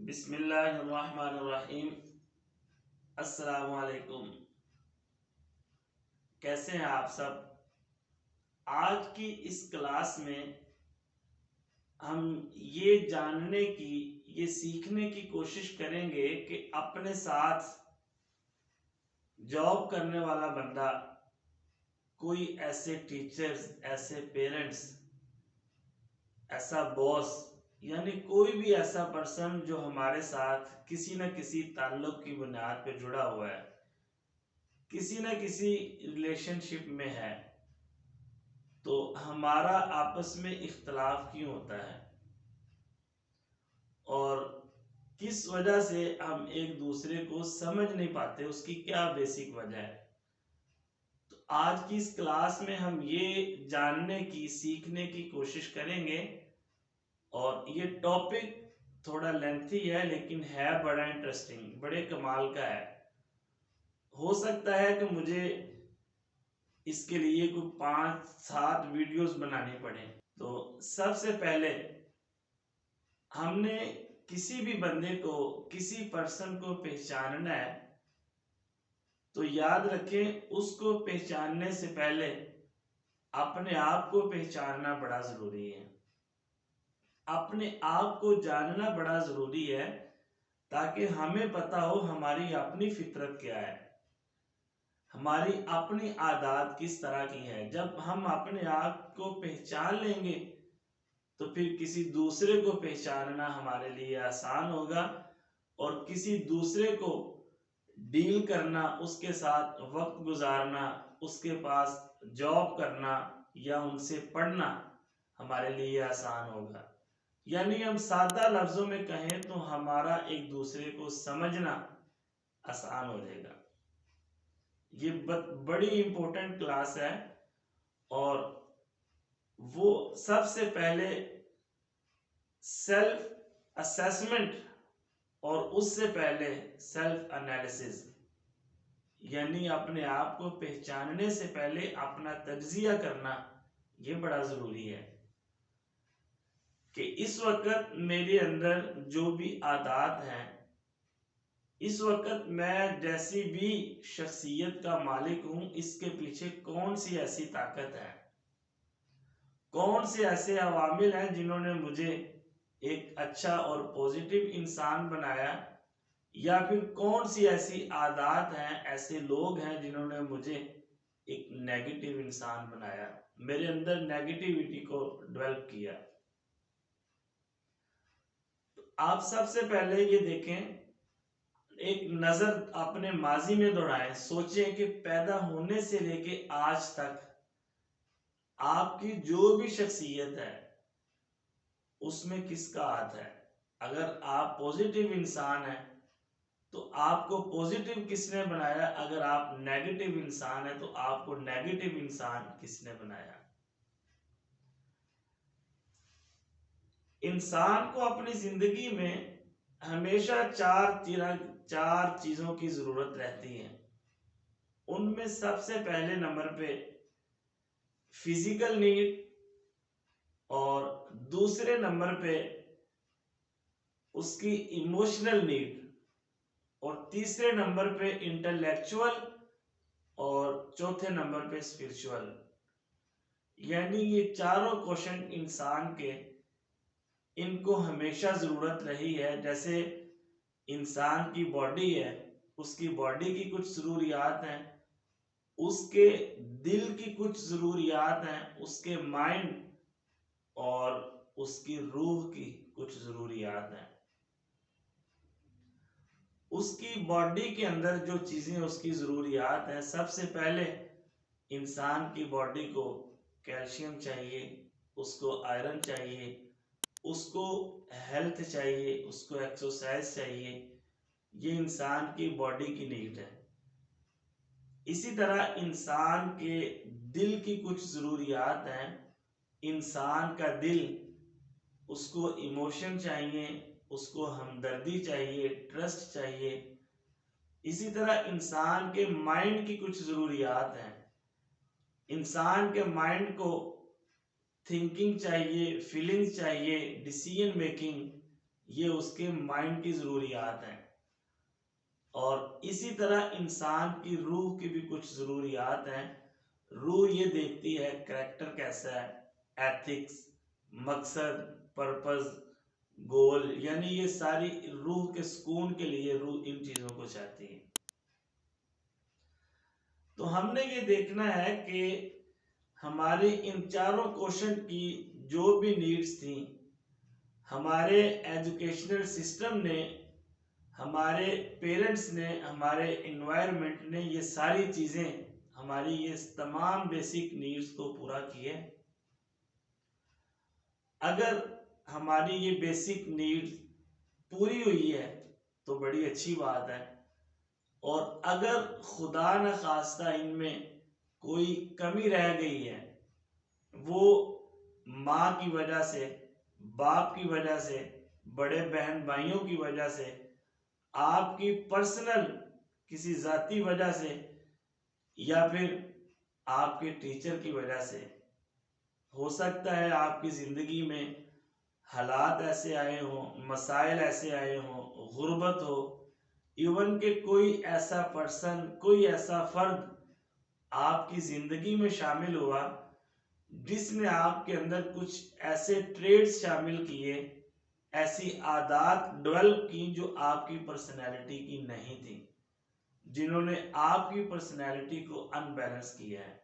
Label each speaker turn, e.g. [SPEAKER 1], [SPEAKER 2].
[SPEAKER 1] बिस्मिल्लाहिर्रहमानिर्रहीम। अस्सलाम वालेकुम। कैसे हैं आप सब? आज की इस क्लास में हम ये सीखने की कोशिश करेंगे कि अपने साथ जॉब करने वाला बंदा, कोई ऐसे टीचर्स, ऐसे पेरेंट्स, ऐसा बॉस, यानी कोई भी ऐसा पर्सन जो हमारे साथ किसी न किसी ताल्लुक की बुनियाद पे जुड़ा हुआ है, किसी न किसी रिलेशनशिप में है, तो हमारा आपस में इख्तलाफ क्यों होता है और किस वजह से हम एक दूसरे को समझ नहीं पाते, उसकी क्या बेसिक वजह है। तो आज की इस क्लास में हम ये जानने की, सीखने की कोशिश करेंगे। और ये टॉपिक थोड़ा लेंथी है लेकिन है बड़ा इंटरेस्टिंग, बड़े कमाल का है। हो सकता है कि मुझे इसके लिए कोई 5-7 वीडियोस बनानी पड़े। तो सबसे पहले हमने किसी भी बंदे को, किसी पर्सन को पहचानना है तो याद रखें, उसको पहचानने से पहले अपने आप को पहचानना बड़ा जरूरी है। अपने आप को जानना बड़ा जरूरी है ताकि हमें पता हो हमारी अपनी फितरत क्या है, हमारी अपनी आदत किस तरह की है। जब हम अपने आप को पहचान लेंगे तो फिर किसी दूसरे को पहचानना हमारे लिए आसान होगा और किसी दूसरे को डील करना, उसके साथ वक्त गुजारना, उसके पास जॉब करना या उनसे पढ़ना हमारे लिए आसान होगा। यानी हम सादा लफ्जों में कहें तो हमारा एक दूसरे को समझना आसान हो जाएगा। ये बड़ी इंपॉर्टेंट क्लास है और वो सबसे पहले सेल्फ असेसमेंट और उससे पहले सेल्फ एनालिसिस, यानी अपने आप को पहचानने से पहले अपना तज्जिया करना, ये बड़ा जरूरी है कि इस वक्त मेरे अंदर जो भी आदत हैं, इस वक्त मैं जैसी भी शख्सियत का मालिक हूं, इसके पीछे कौन सी ऐसी ताकत है, कौन से ऐसे अवामिल हैं जिन्होंने मुझे एक अच्छा और पॉजिटिव इंसान बनाया, या फिर कौन सी ऐसी आदत हैं, ऐसे लोग हैं जिन्होंने मुझे एक नेगेटिव इंसान बनाया, मेरे अंदर नेगेटिविटी को डेवलप किया। तो आप सबसे पहले ये देखें, एक नजर अपने माजी में दौड़ाएं, सोचें कि पैदा होने से लेके आज तक आपकी जो भी शख्सियत है उसमें किसका हाथ है। अगर आप पॉजिटिव इंसान हैं तो आपको पॉजिटिव किसने बनाया, अगर आप नेगेटिव इंसान हैं तो आपको नेगेटिव इंसान किसने बनाया। इंसान को अपनी जिंदगी में हमेशा चार चीजों की जरूरत रहती है। उनमें सबसे पहले नंबर पे फिजिकल नीड, और दूसरे नंबर पे उसकी इमोशनल नीड, और तीसरे नंबर पे इंटेलेक्चुअल, और चौथे नंबर पे स्पिरिचुअल। यानी ये चारों क्वेश्चन इंसान के, इनको हमेशा जरूरत रही है। जैसे इंसान की बॉडी है, उसकी बॉडी की कुछ जरूरियात हैं, उसके दिल की कुछ जरूरियात हैं, उसके माइंड और उसकी रूह की कुछ जरूरियात हैं। उसकी बॉडी के अंदर जो चीजें उसकी जरूरियात हैं, सबसे पहले इंसान की बॉडी को कैल्शियम चाहिए, उसको आयरन चाहिए, उसको हेल्थ चाहिए, उसको एक्सरसाइज चाहिए। ये इंसान की बॉडी की नीड है। इसी तरह इंसान के दिल की कुछ जरूरियात हैं। इंसान का दिल, उसको इमोशन चाहिए, उसको हमदर्दी चाहिए, ट्रस्ट चाहिए। इसी तरह इंसान के माइंड की कुछ जरूरियात हैं। इंसान के माइंड को थिंकिंग चाहिए, फीलिंग्स चाहिए, डिसीजन मेकिंग, ये उसके माइंड की ज़रूरियात हैं। और इसी तरह इंसान की रूह की भी कुछ ज़रूरियात हैं। रूह ये देखती है कैरेक्टर कैसा है, एथिक्स, मकसद, पर्पस, गोल, यानी ये सारी रूह के सुकून के लिए रूह इन चीज़ों को चाहती है। तो हमने ये देखना है कि हमारे इन चारों क्वेश्चन की जो भी नीड्स थी, हमारे एजुकेशनल सिस्टम ने, हमारे पेरेंट्स ने, हमारे इन्वायरमेंट ने ये सारी चीज़ें हमारी ये तमाम बेसिक नीड्स को पूरा किए। अगर हमारी ये बेसिक नीड्स पूरी हुई है तो बड़ी अच्छी बात है, और अगर खुदा न खास्ता इनमें कोई कमी रह गई है, वो माँ की वजह से, बाप की वजह से, बड़े बहन भाइयों की वजह से, आपकी पर्सनल किसी जाती वजह से, या फिर आपके टीचर की वजह से, हो सकता है आपकी ज़िंदगी में हालात ऐसे आए हों, मसाइल ऐसे आए हों, गुर्बत हो, इवन के कोई ऐसा पर्सन, कोई ऐसा फर्द आपकी ज़िंदगी में शामिल हुआ जिसने आपके अंदर कुछ ऐसे ट्रेड्स शामिल किए, ऐसी आदत डेवलप की जो आपकी पर्सनैलिटी की नहीं थी, जिन्होंने आपकी पर्सनैलिटी को अनबैलेंस किया है।